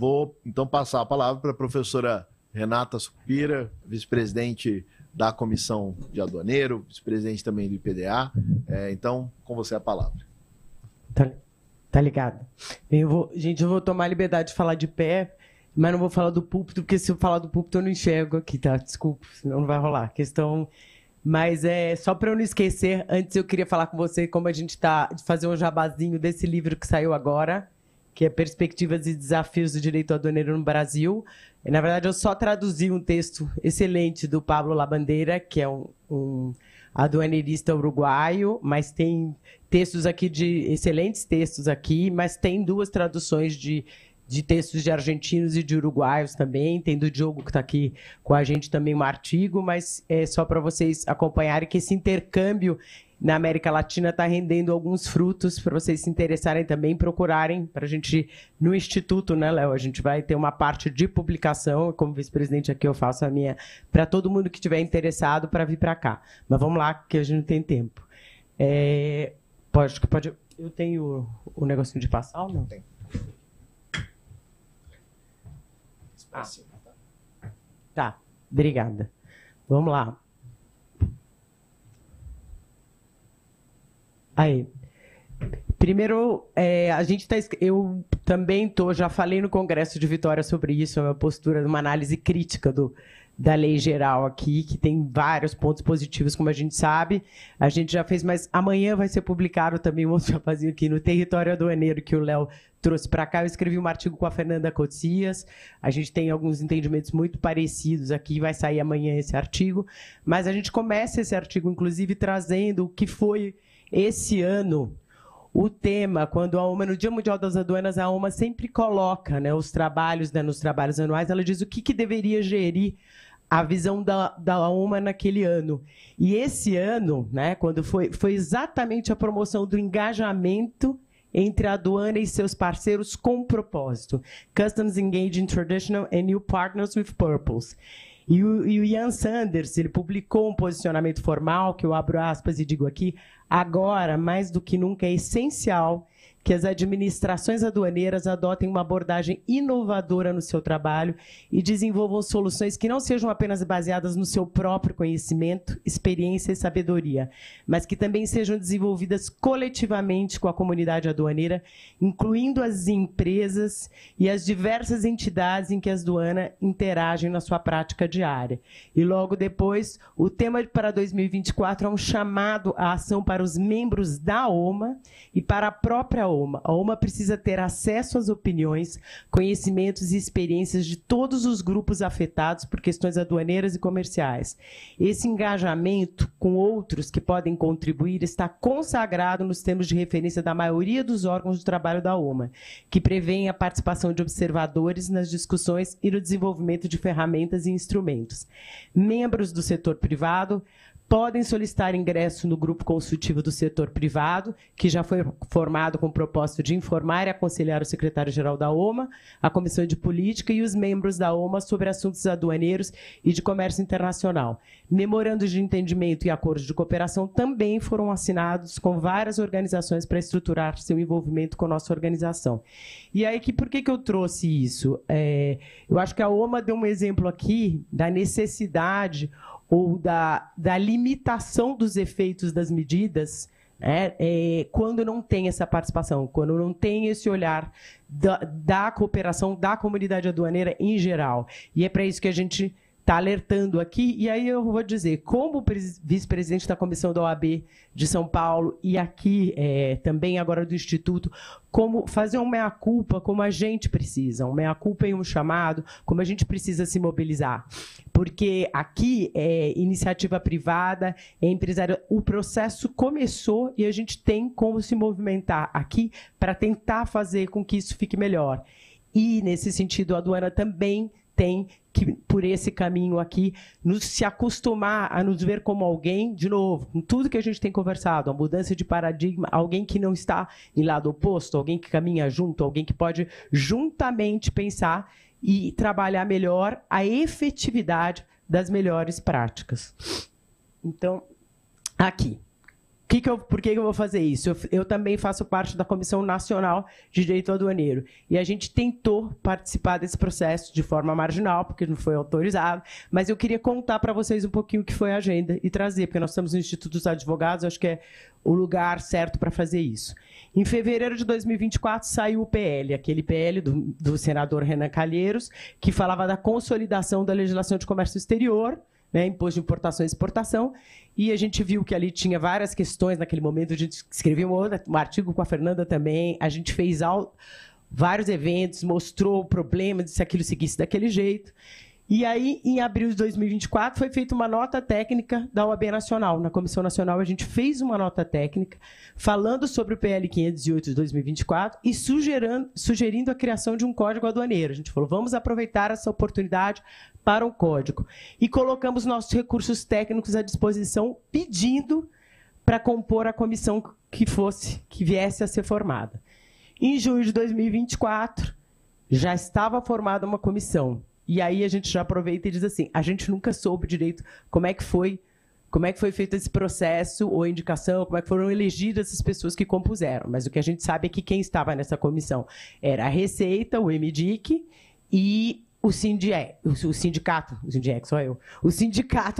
Vou, então, passar a palavra para a professora Renata Sucupira, vice-presidente da Comissão de Aduaneiro, vice-presidente também do IPDA. Então, com você a palavra. Tá ligado? Gente, eu vou tomar a liberdade de falar de pé, mas não vou falar do púlpito, porque se eu falar do púlpito eu não enxergo aqui, tá? Desculpa, senão não vai rolar. Questão... Mas só para eu não esquecer, antes eu queria falar com você como a gente está de fazer um jabazinho desse livro que saiu agora, que é Perspectivas e Desafios do Direito Aduaneiro no Brasil. E, na verdade, eu só traduzi um texto excelente do Pablo Labandeira, que é um aduaneirista uruguaio, mas tem textos aqui excelentes textos aqui, mas tem 2 traduções de textos de argentinos e de uruguaios também. Tem do Diogo, que está aqui com a gente também um artigo, mas é só para vocês acompanharem que esse intercâmbio na América Latina está rendendo alguns frutos para vocês se interessarem também, procurarem para a gente, no Instituto, né, Léo? A gente vai ter uma parte de publicação, como vice-presidente aqui eu faço a minha, para todo mundo que estiver interessado para vir para cá. Mas vamos lá, que a gente não tem tempo. Pode. Eu tenho o negocinho de passar ou não? Tem. Tá, obrigada. Vamos lá. Aí. Primeiro, eu também já falei no Congresso de Vitória sobre isso, a minha postura, uma análise crítica da lei geral aqui, que tem vários pontos positivos, como a gente sabe. A gente já fez, mas amanhã vai ser publicado também um outro jabazinho aqui no Território Aduaneiro, que o Léo trouxe para cá. Eu escrevi um artigo com a Fernanda Cotsias. A gente tem alguns entendimentos muito parecidos aqui, vai sair amanhã esse artigo. Mas a gente começa esse artigo, inclusive, trazendo o que foi esse ano o tema, quando a OMA, no Dia Mundial das Aduanas, a OMA sempre coloca, né, os trabalhos, né, nos trabalhos anuais, ela diz o que deveria gerir a visão da OMA naquele ano. E esse ano, né, quando foi exatamente a promoção do engajamento entre a aduana e seus parceiros com propósito. Customs Engaging Traditional and New Partners with Purpose. E o Ian Sanders, ele publicou um posicionamento formal, que eu abro aspas e digo aqui: agora, mais do que nunca, é essencial que as administrações aduaneiras adotem uma abordagem inovadora no seu trabalho e desenvolvam soluções que não sejam apenas baseadas no seu próprio conhecimento, experiência e sabedoria, mas que também sejam desenvolvidas coletivamente com a comunidade aduaneira, incluindo as empresas e as diversas entidades em que a aduana interagem na sua prática diária. E logo depois, o tema para 2024 é um chamado à ação para os membros da OMA e para a própria OMA. A OMA precisa ter acesso às opiniões, conhecimentos e experiências de todos os grupos afetados por questões aduaneiras e comerciais. Esse engajamento com outros que podem contribuir está consagrado nos termos de referência da maioria dos órgãos de trabalho da OMA, que prevêem a participação de observadores nas discussões e no desenvolvimento de ferramentas e instrumentos. Membros do setor privado podem solicitar ingresso no grupo consultivo do setor privado, que já foi formado com o propósito de informar e aconselhar o secretário-geral da OMA, a Comissão de Política e os membros da OMA sobre assuntos aduaneiros e de comércio internacional. Memorandos de entendimento e acordos de cooperação também foram assinados com várias organizações para estruturar seu envolvimento com a nossa organização. E aí, por que eu trouxe isso? Eu acho que a OMA deu um exemplo aqui da necessidade ou da limitação dos efeitos das medidas, né, quando não tem essa participação, quando não tem esse olhar da cooperação da comunidade aduaneira em geral. E é para isso que a gente está alertando aqui. E aí eu vou dizer, como vice-presidente da Comissão da OAB de São Paulo e aqui também agora do Instituto, como fazer um meia-culpa como a gente precisa, um meia-culpa e um chamado, como a gente precisa se mobilizar. Porque aqui é iniciativa privada, é empresário, o processo começou e a gente tem como se movimentar aqui para tentar fazer com que isso fique melhor. E, nesse sentido, a aduana também tem que, por esse caminho aqui, se acostumar a nos ver como alguém, de novo, com tudo que a gente tem conversado, a mudança de paradigma, alguém que não está em lado oposto, alguém que caminha junto, alguém que pode juntamente pensar e trabalhar melhor a efetividade das melhores práticas. Então, aqui. Por que eu vou fazer isso? Eu também faço parte da Comissão Nacional de Direito Aduaneiro. E a gente tentou participar desse processo de forma marginal, porque não foi autorizado. Mas eu queria contar para vocês um pouquinho o que foi a agenda e trazer, porque nós estamos no Instituto dos Advogados, acho que é o lugar certo para fazer isso. Em fevereiro de 2024 saiu o PL, aquele PL do senador Renan Calheiros, que falava da consolidação da legislação de comércio exterior, né, imposto de importação e exportação, e a gente viu que ali tinha várias questões naquele momento, a gente escreveu um artigo com a Fernanda também, a gente fez vários eventos, mostrou o problema de se aquilo seguisse daquele jeito. E aí, em abril de 2024, foi feita uma nota técnica da OAB Nacional. Na Comissão Nacional, a gente fez uma nota técnica falando sobre o PL 508 de 2024 e sugerindo a criação de um código aduaneiro. A gente falou, vamos aproveitar essa oportunidade para um código. E colocamos nossos recursos técnicos à disposição, pedindo para compor a comissão que viesse a ser formada. Em junho de 2024, já estava formada uma comissão. E aí a gente já aproveita e diz assim, a gente nunca soube direito como é que foi feito esse processo ou indicação, como é que foram elegidas essas pessoas que compuseram. Mas o que a gente sabe é que quem estava nessa comissão era a Receita, o MDIC e o sindicato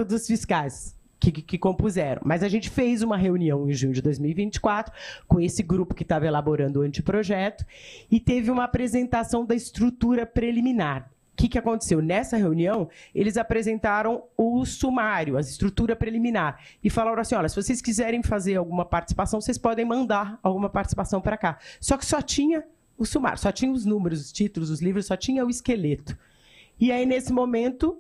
dos fiscais que compuseram. Mas a gente fez uma reunião em junho de 2024 com esse grupo que estava elaborando o anteprojeto e teve uma apresentação da estrutura preliminar. O que aconteceu? Nessa reunião, eles apresentaram o sumário, a estrutura preliminar, e falaram assim, olha, se vocês quiserem fazer alguma participação, vocês podem mandar alguma participação para cá. Só que só tinha o sumário, só tinha os números, os títulos, os livros, só tinha o esqueleto. E aí, nesse momento,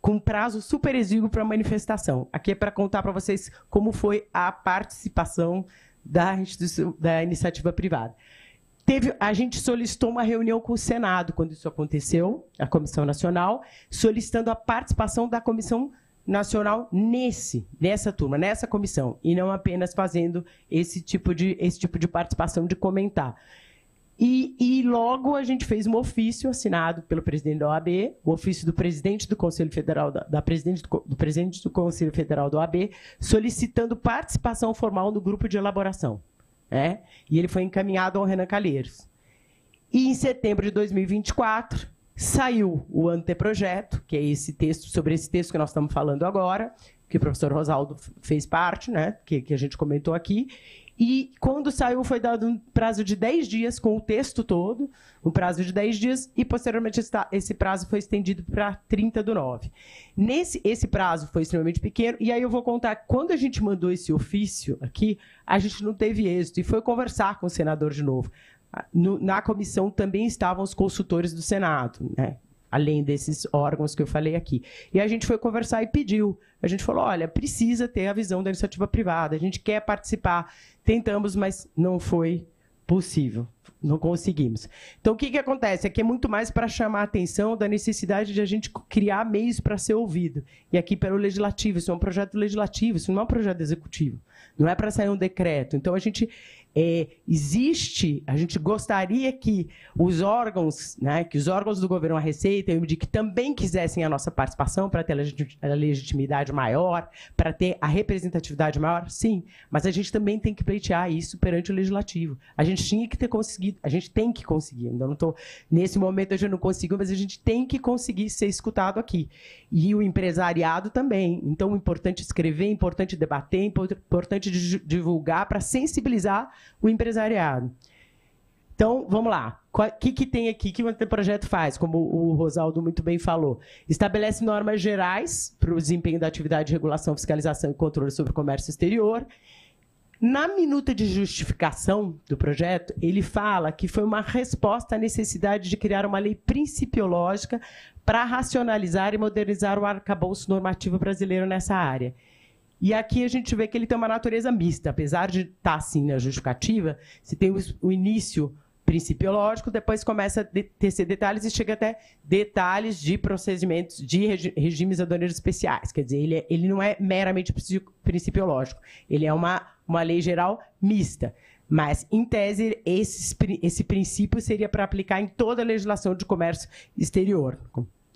com prazo super exíguo para manifestação. Aqui é para contar para vocês como foi a participação da iniciativa privada. A gente solicitou uma reunião com o Senado, quando isso aconteceu, a Comissão Nacional, solicitando a participação da Comissão Nacional nessa turma, nessa comissão, e não apenas fazendo esse tipo de participação de comentar. E logo a gente fez um ofício assinado pelo presidente da OAB, o ofício do presidente do Conselho Federal, do presidente do Conselho Federal da OAB, solicitando participação formal no grupo de elaboração. E ele foi encaminhado ao Renan Calheiros. E em setembro de 2024, saiu o anteprojeto, que é esse texto, sobre esse texto que nós estamos falando agora, que o professor Rosaldo fez parte, né, que a gente comentou aqui. E quando saiu, foi dado um prazo de 10 dias com o texto todo, um prazo de 10 dias, e posteriormente esse prazo foi estendido para 30/9. Esse prazo foi extremamente pequeno, e aí eu vou contar, quando a gente mandou esse ofício aqui, a gente não teve êxito, e foi conversar com o senador de novo. Na comissão também estavam os consultores do Senado, né? Além desses órgãos que eu falei aqui. E a gente foi conversar e pediu. A gente falou, olha, precisa ter a visão da iniciativa privada, a gente quer participar. Tentamos, mas não foi possível, não conseguimos. Então, o que acontece? Aqui é muito mais para chamar a atenção da necessidade de a gente criar meios para ser ouvido. E aqui pelo legislativo, isso é um projeto legislativo, isso não é um projeto executivo. Não é para sair um decreto. Então, a gente gostaria que os órgãos, né, que os órgãos do governo, a Receita e o MDIC, também quisessem a nossa participação para ter a legitimidade maior, para ter a representatividade maior, sim, mas a gente também tem que pleitear isso perante o legislativo. A gente tinha que ter conseguido, a gente tem que conseguir, ainda não estou, nesse momento eu já não consigo, mas a gente tem que conseguir ser escutado aqui. E o empresariado também. Então, é importante escrever, é importante debater, é importante divulgar para sensibilizar o empresariado. Então, vamos lá. O que tem aqui? O que o anteprojeto faz? Como o Rosaldo muito bem falou. Estabelece normas gerais para o desempenho da atividade de regulação, fiscalização e controle sobre o comércio exterior. Na minuta de justificação do projeto, ele fala que foi uma resposta à necessidade de criar uma lei principiológica para racionalizar e modernizar o arcabouço normativo brasileiro nessa área. E aqui a gente vê que ele tem uma natureza mista. Apesar de estar assim na justificativa, você tem o início principiológico, depois começa a tecer detalhes e chega até detalhes de procedimentos de regimes aduaneiros especiais. Quer dizer, ele não é meramente principiológico. Ele é uma lei geral mista. Mas, em tese, esse princípio seria para aplicar em toda a legislação de comércio exterior,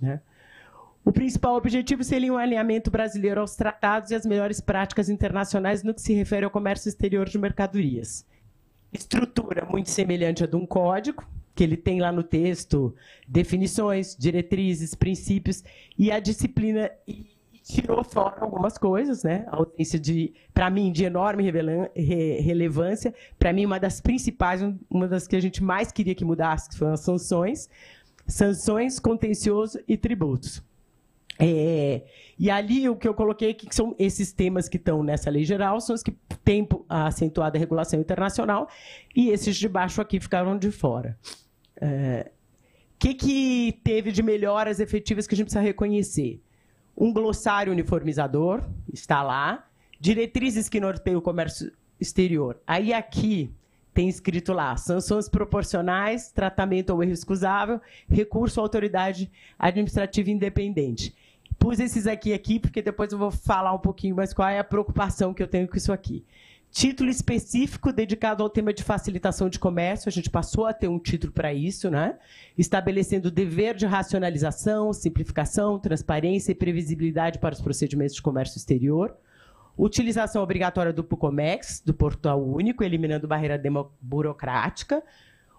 né? O principal objetivo seria um alinhamento brasileiro aos tratados e às melhores práticas internacionais no que se refere ao comércio exterior de mercadorias. Estrutura muito semelhante à de um código, que ele tem lá no texto definições, diretrizes, princípios, e a disciplina tirou fora algumas coisas, né? A ausência para mim, de enorme relevância, para mim, uma das principais, uma das que a gente mais queria que mudasse, que foram as sanções, contencioso e tributos. E ali o que eu coloquei aqui, que são esses temas que estão nessa lei geral, são os que têm a acentuada regulação internacional, e esses de baixo aqui ficaram de fora. Que teve de melhoras efetivas que a gente precisa reconhecer? Um glossário uniformizador, está lá. Diretrizes que norteiam o comércio exterior. Aí aqui tem escrito lá, sanções proporcionais, tratamento ao erro excusável, recurso à autoridade administrativa independente. Pus esses aqui porque depois eu vou falar um pouquinho mais qual é a preocupação que eu tenho com isso aqui. Título específico dedicado ao tema de facilitação de comércio, a gente passou a ter um título para isso, né? Estabelecendo o dever de racionalização, simplificação, transparência e previsibilidade para os procedimentos de comércio exterior. Utilização obrigatória do PUCOMEX, do Portal Único, eliminando barreira burocrática.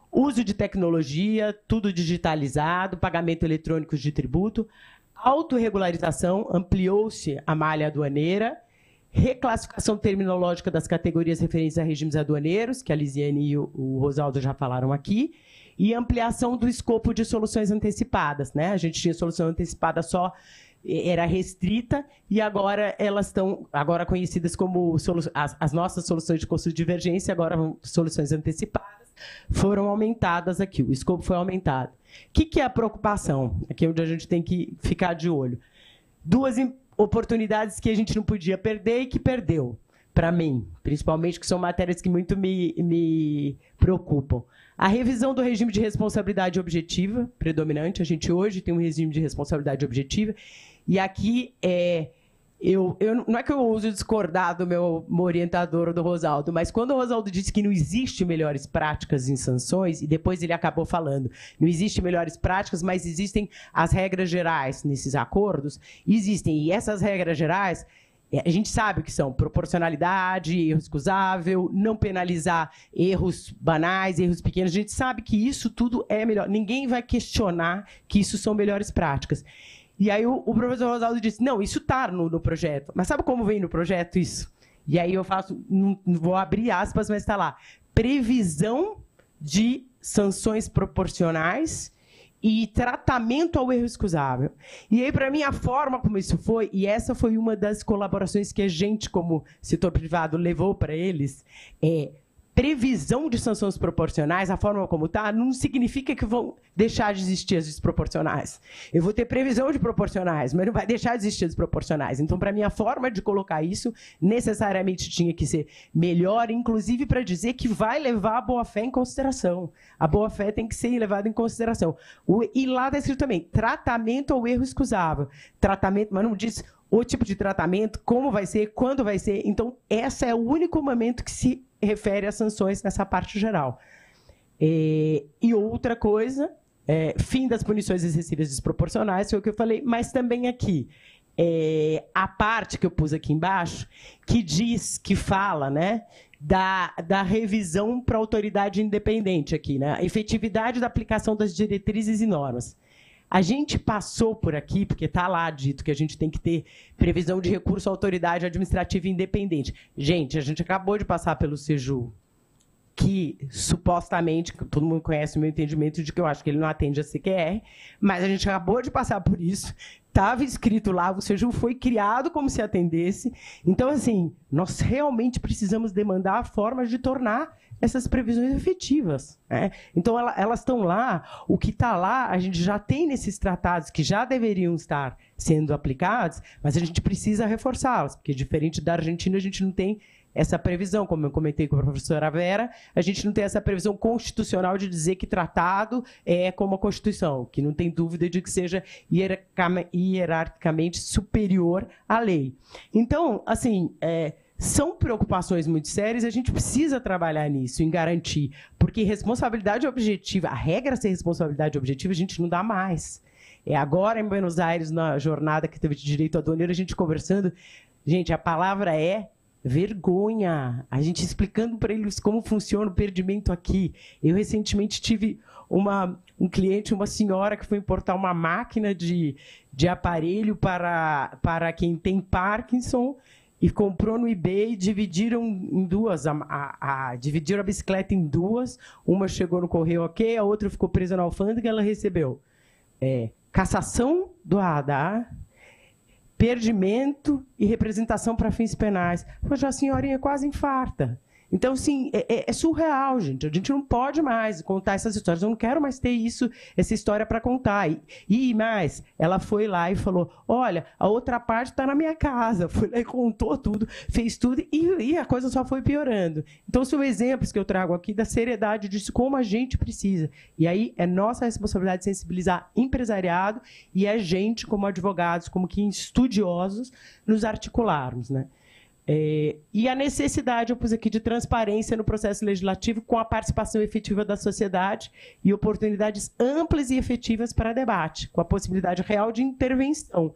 Uso de tecnologia, tudo digitalizado, pagamento eletrônico de tributo. Autorregularização, ampliou-se a malha aduaneira. Reclassificação terminológica das categorias referentes a regimes aduaneiros, que a Lisiane e o Rosaldo já falaram aqui, e ampliação do escopo de soluções antecipadas, né? A gente tinha solução antecipada só, era restrita, e agora elas estão conhecidas como as nossas soluções de custo de divergência, agora soluções antecipadas, foram aumentadas aqui, o escopo foi aumentado. O que é a preocupação? Aqui é onde a gente tem que ficar de olho. Duas oportunidades que a gente não podia perder e que perdeu, para mim, principalmente, que são matérias que muito me preocupam. A revisão do regime de responsabilidade objetiva, predominante, a gente hoje tem um regime de responsabilidade objetiva, e aqui não é que eu ouso discordar do meu orientador, do Rosaldo, mas quando o Rosaldo disse que não existe melhores práticas em sanções, e depois ele acabou falando, não existe melhores práticas, mas existem as regras gerais nesses acordos, existem, e essas regras gerais, a gente sabe o que são: proporcionalidade, erro excusável, não penalizar erros banais, erros pequenos, a gente sabe que isso tudo é melhor, ninguém vai questionar que isso são melhores práticas. E aí o professor Rosaldo disse, não, isso está no projeto. Mas sabe como vem no projeto isso? E aí eu faço, não vou abrir aspas, mas está lá. Previsão de sanções proporcionais e tratamento ao erro excusável. E aí, para mim, a forma como isso foi, e essa foi uma das colaborações que a gente, como setor privado, levou para eles, previsão de sanções proporcionais, a forma como está, não significa que vão deixar de existir as desproporcionais. Eu vou ter previsão de proporcionais, mas não vai deixar de existir as desproporcionais. Então, para mim, a forma de colocar isso necessariamente tinha que ser melhor, inclusive para dizer que vai levar a boa-fé em consideração. A boa-fé tem que ser levada em consideração. E lá está escrito também, tratamento ao erro excusável. Tratamento, mas não diz o tipo de tratamento, como vai ser, quando vai ser. Então, esse é o único momento que se refere às sanções nessa parte geral. E outra coisa, fim das punições excessivas desproporcionais, foi o que eu falei, mas também aqui, a parte que eu pus aqui embaixo, que fala, né, da revisão para a autoridade independente aqui, né, a efetividade da aplicação das diretrizes e normas. A gente passou por aqui, porque está lá dito que a gente tem que ter previsão de recurso à autoridade administrativa independente. Gente, a gente acabou de passar pelo SEJU, que supostamente, todo mundo conhece o meu entendimento de que eu acho que ele não atende a CQR, mas a gente acabou de passar por isso, estava escrito lá, o SEJU foi criado como se atendesse. Então, assim, nós realmente precisamos demandar formas de tornar essas previsões efetivas, né? Então, elas estão lá, o que está lá, a gente já tem nesses tratados que já deveriam estar sendo aplicados, mas a gente precisa reforçá-las, porque diferente da Argentina, a gente não tem essa previsão, como eu comentei com a professora Vera, a gente não tem essa previsão constitucional de dizer que tratado é como a Constituição, que não tem dúvida de que seja hierarquicamente superior à lei. Então, assim, são preocupações muito sérias e a gente precisa trabalhar nisso, em garantir, porque responsabilidade objetiva, a regra ser responsabilidade objetiva, a gente não dá mais. Agora em Buenos Aires, na jornada que teve de direito aduaneiro, a gente conversando, gente, a palavra é vergonha. A gente explicando para eles como funciona o perdimento aqui. Eu recentemente tive um cliente, uma senhora que foi importar uma máquina de aparelho para quem tem Parkinson e comprou no eBay, dividiram em duas, dividiram a bicicleta em duas, uma chegou no correio ok, a outra ficou presa na alfândega, ela recebeu cassação do radar, perdimento e representação para fins penais. Mas a senhorinha quase infarta. Então, assim, é surreal, gente. A gente não pode mais contar essas histórias. Eu não quero mais ter essa história para contar. E mais, ela foi lá e falou, olha, a outra parte está na minha casa. Foi lá e contou tudo, fez tudo, e a coisa só foi piorando. Então, são exemplos que eu trago aqui da seriedade disso, como a gente precisa. E aí, é nossa responsabilidade sensibilizar empresariado e a gente, como advogados, como que estudiosos, nos articularmos, né? E a necessidade, eu pus aqui, de transparência no processo legislativo com a participação efetiva da sociedade e oportunidades amplas e efetivas para debate, com a possibilidade real de intervenção.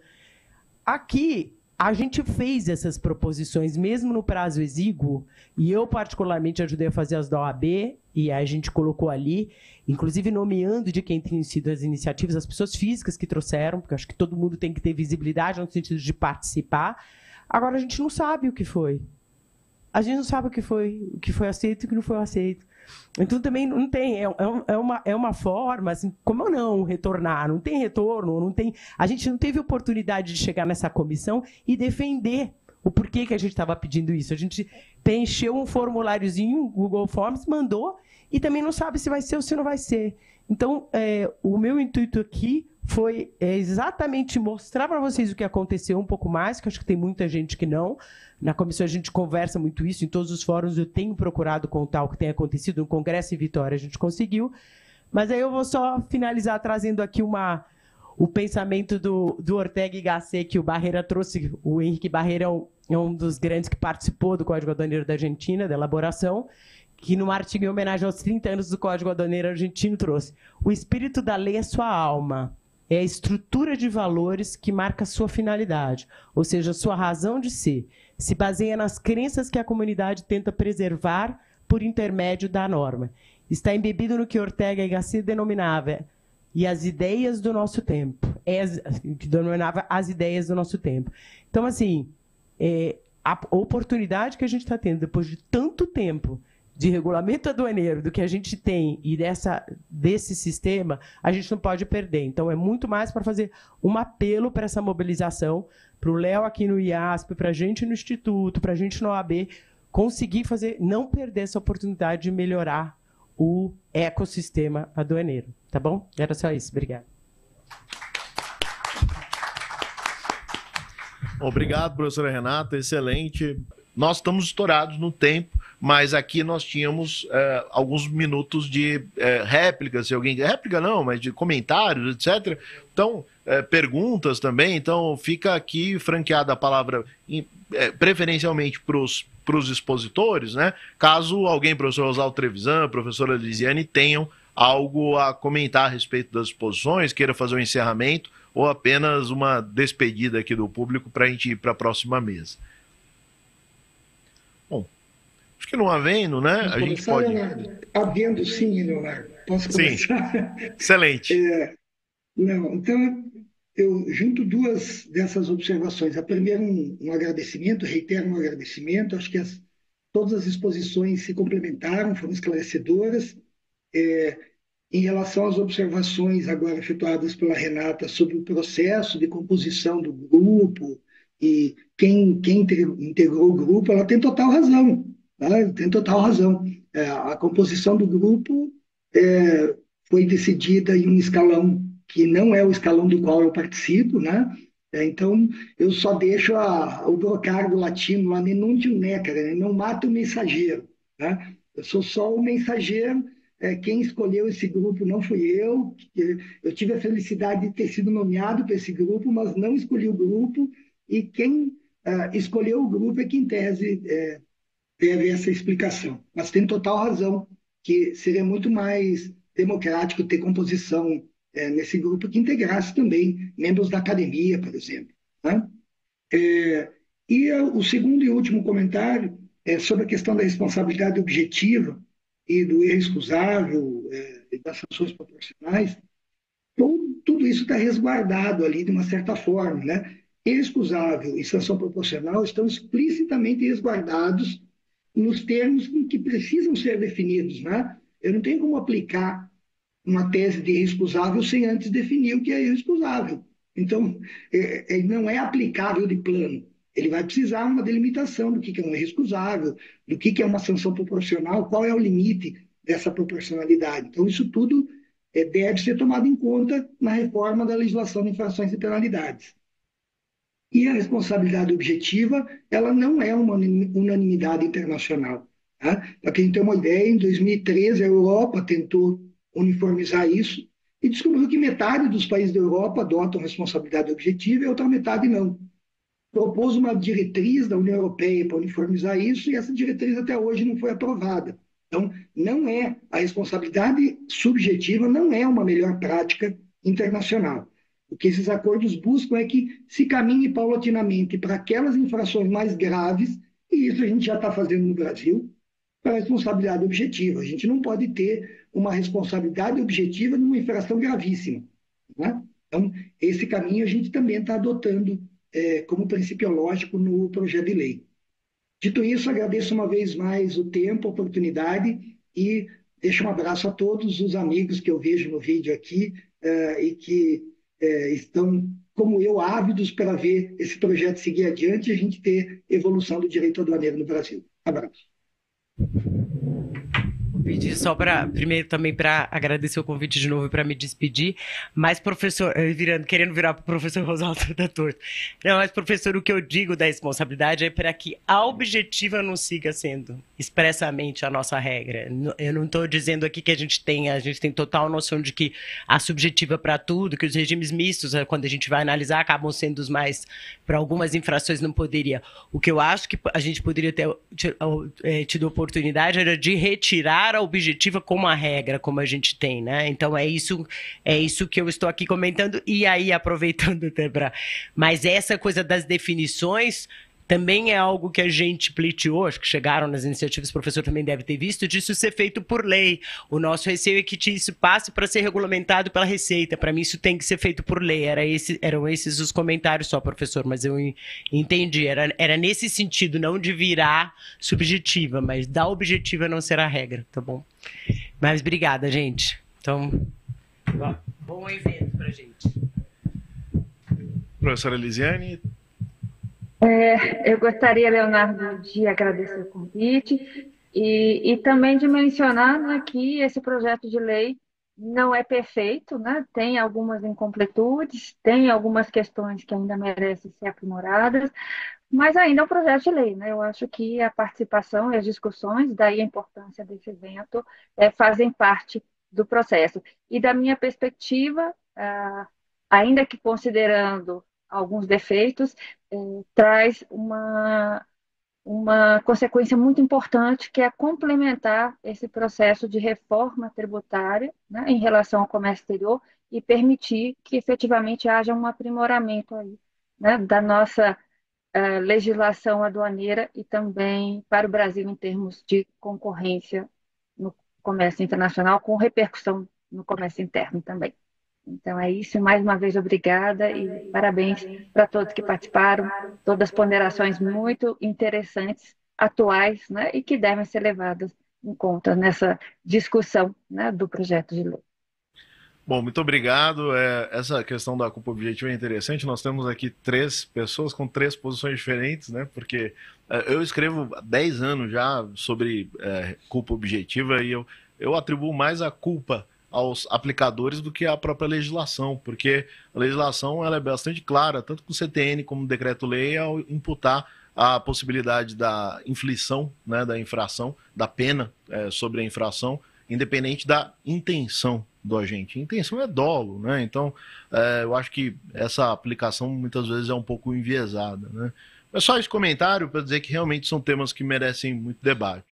Aqui, a gente fez essas proposições, mesmo no prazo exíguo, e eu, particularmente, ajudei a fazer as da OAB, e a gente colocou ali, inclusive nomeando de quem tem sido as iniciativas, as pessoas físicas que trouxeram, porque eu acho que todo mundo tem que ter visibilidade no sentido de participar. Agora, a gente não sabe o que foi. A gente não sabe o que foi aceito e o que não foi aceito. Então, também não tem. É uma forma, assim, como não retornar? Não tem retorno, não tem. A gente não teve oportunidade de chegar nessa comissão e defender o porquê que a gente estava pedindo isso. A gente preencheu um formuláriozinho, Google Forms, mandou, e também não sabe se vai ser ou se não vai ser. Então, o meu intuito aqui foi exatamente mostrar para vocês o que aconteceu um pouco mais, que eu acho que tem muita gente que não. Na comissão a gente conversa muito isso, em todos os fóruns eu tenho procurado contar o que tem acontecido. No Congresso em Vitória a gente conseguiu. Mas aí eu vou só finalizar trazendo aqui o pensamento do Ortega y Gasset, que o Barreira trouxe. O Henrique Barreira é um dos grandes que participou do Código Aduaneiro da Argentina, da elaboração, que num artigo em homenagem aos 30 anos do Código Aduaneiro Argentino trouxe: o espírito da lei é sua alma, é a estrutura de valores que marca sua finalidade, ou seja, sua razão de ser. Se baseia nas crenças que a comunidade tenta preservar por intermédio da norma. Está embebido no que Ortega y Gasset denominava e as ideias do nosso tempo. Que denominava as ideias do nosso tempo. Então, assim, a oportunidade que a gente está tendo, depois de tanto tempo, de regulamento aduaneiro, do que a gente tem e desse sistema, a gente não pode perder. Então, é muito mais para fazer um apelo para essa mobilização, para o Léo aqui no IASP, para a gente no Instituto, para a gente no OAB, conseguir não perder essa oportunidade de melhorar o ecossistema aduaneiro. Tá bom? Era só isso. Obrigado. Obrigado, professora Renata. Excelente. Nós estamos estourados no tempo, mas aqui nós tínhamos alguns minutos de réplica, se alguém... Réplica não, mas de comentários, etc. Então, perguntas também. Então, fica aqui franqueada a palavra preferencialmente para os expositores, né? Caso alguém, professor Oswaldo Trevisan, professora Lisiane, tenham algo a comentar a respeito das exposições, queira fazer um encerramento ou apenas uma despedida aqui do público para a gente ir para a próxima mesa. Bom, acho que não havendo, né? A gente pode... Havendo, sim, Leonardo. Posso começar? Sim. Excelente. Não, então, eu junto duas dessas observações. A primeira, um agradecimento, reitero um agradecimento. Acho que todas as exposições se complementaram, foram esclarecedoras. Em relação às observações agora efetuadas pela Renata sobre o processo de composição do grupo e quem integrou o grupo, ela tem total razão. Tá? Tem total razão. A composição do grupo foi decidida em um escalão que não é o escalão do qual eu participo, né? Então, eu só deixo o brocardo latino lá, nenuntium necere, né? Não mata o mensageiro. Né? Eu sou só o mensageiro. Quem escolheu esse grupo não fui eu. Eu tive a felicidade de ter sido nomeado para esse grupo, mas não escolhi o grupo. E quem escolheu o grupo é que, em tese, deve essa explicação. Mas tem total razão que seria muito mais democrático ter composição nesse grupo que integrasse também membros da academia, por exemplo. Né? O segundo e último comentário é sobre a questão da responsabilidade objetiva e do erro excusável, e das sanções proporcionais. Tudo isso está resguardado ali de uma certa forma, né? Excusável e sanção proporcional estão explicitamente resguardados nos termos em que precisam ser definidos, né? Eu não tenho como aplicar uma tese de excusável sem antes definir o que é excusável. Então, não é aplicável de plano. Ele vai precisar uma delimitação do que é um excusável, do que é uma sanção proporcional, qual é o limite dessa proporcionalidade. Então, isso tudo deve ser tomado em conta na reforma da legislação de infrações e penalidades. E a responsabilidade objetiva, ela não é uma unanimidade internacional. Tá? Para quem tem uma ideia, em 2013 a Europa tentou uniformizar isso e descobriu que metade dos países da Europa adotam responsabilidade objetiva e a outra metade não. Propôs uma diretriz da União Europeia para uniformizar isso e essa diretriz até hoje não foi aprovada. Então, a responsabilidade subjetiva não é uma melhor prática internacional. O que esses acordos buscam é que se caminhe paulatinamente para aquelas infrações mais graves, e isso a gente já está fazendo no Brasil, para a responsabilidade objetiva. A gente não pode ter uma responsabilidade objetiva numa infração gravíssima. Né? Então, esse caminho a gente também está adotando como princípio lógico no projeto de lei. Dito isso, agradeço uma vez mais o tempo, a oportunidade e deixo um abraço a todos os amigos que eu vejo no vídeo aqui e que estão, como eu, ávidos para ver esse projeto seguir adiante e a gente ter evolução do direito aduaneiro no Brasil. Abraço. Pedir só para, primeiro também para agradecer o convite de novo e para me despedir, mas professor, querendo virar para o professor Rosaldo da Torto. Não, mas professor, o que eu digo da responsabilidade é para que a objetiva não siga sendo expressamente a nossa regra. Eu não estou dizendo aqui que a gente tem total noção de que a subjetiva para tudo, que os regimes mistos, quando a gente vai analisar, acabam sendo os mais, para algumas infrações não poderia. O que eu acho que a gente poderia ter tido oportunidade era de retirar a objetiva como a regra, como a gente tem, né? Então é isso que eu estou aqui comentando, e aí aproveitando até para... Mas essa coisa das definições também é algo que a gente pleiteou, acho que chegaram nas iniciativas, o professor também deve ter visto, disso ser feito por lei. O nosso receio é que isso passe para ser regulamentado pela Receita. Para mim isso tem que ser feito por lei. Eram esses os comentários só, professor, mas eu entendi. Era nesse sentido, não de virar subjetiva, mas da objetiva não ser a regra, tá bom? Mas obrigada, gente. Então, bom evento pra gente. Professora Elisiane. Eu gostaria, Leonardo, de agradecer o convite e também de mencionar, né, que esse projeto de lei não é perfeito, né? Tem algumas incompletudes, tem algumas questões que ainda merecem ser aprimoradas, mas ainda é um projeto de lei, né? Eu acho que a participação e as discussões, daí a importância desse evento, fazem parte do processo. E da minha perspectiva, ainda que considerando alguns defeitos, traz uma consequência muito importante, que é complementar esse processo de reforma tributária, né, em relação ao comércio exterior e permitir que efetivamente haja um aprimoramento aí, né, da nossa legislação aduaneira e também para o Brasil em termos de concorrência no comércio internacional, com repercussão no comércio interno também. Então é isso, mais uma vez obrigada e parabéns para todos que participaram, todas as ponderações muito interessantes, atuais, né, e que devem ser levadas em conta nessa discussão, né, do projeto de lei. Bom, muito obrigado. Essa questão da culpa objetiva é interessante. Nós temos aqui 3 pessoas com 3 posições diferentes, né? Porque eu escrevo há 10 anos já sobre culpa objetiva e eu atribuo mais a culpa aos aplicadores do que à própria legislação, porque a legislação ela é bastante clara, tanto com o CTN como o decreto-lei, ao imputar a possibilidade da inflição, né, da infração, da pena sobre a infração, independente da intenção do agente. A intenção é dolo, né? Então, eu acho que essa aplicação muitas vezes é um pouco enviesada, né? É só esse comentário para dizer que realmente são temas que merecem muito debate.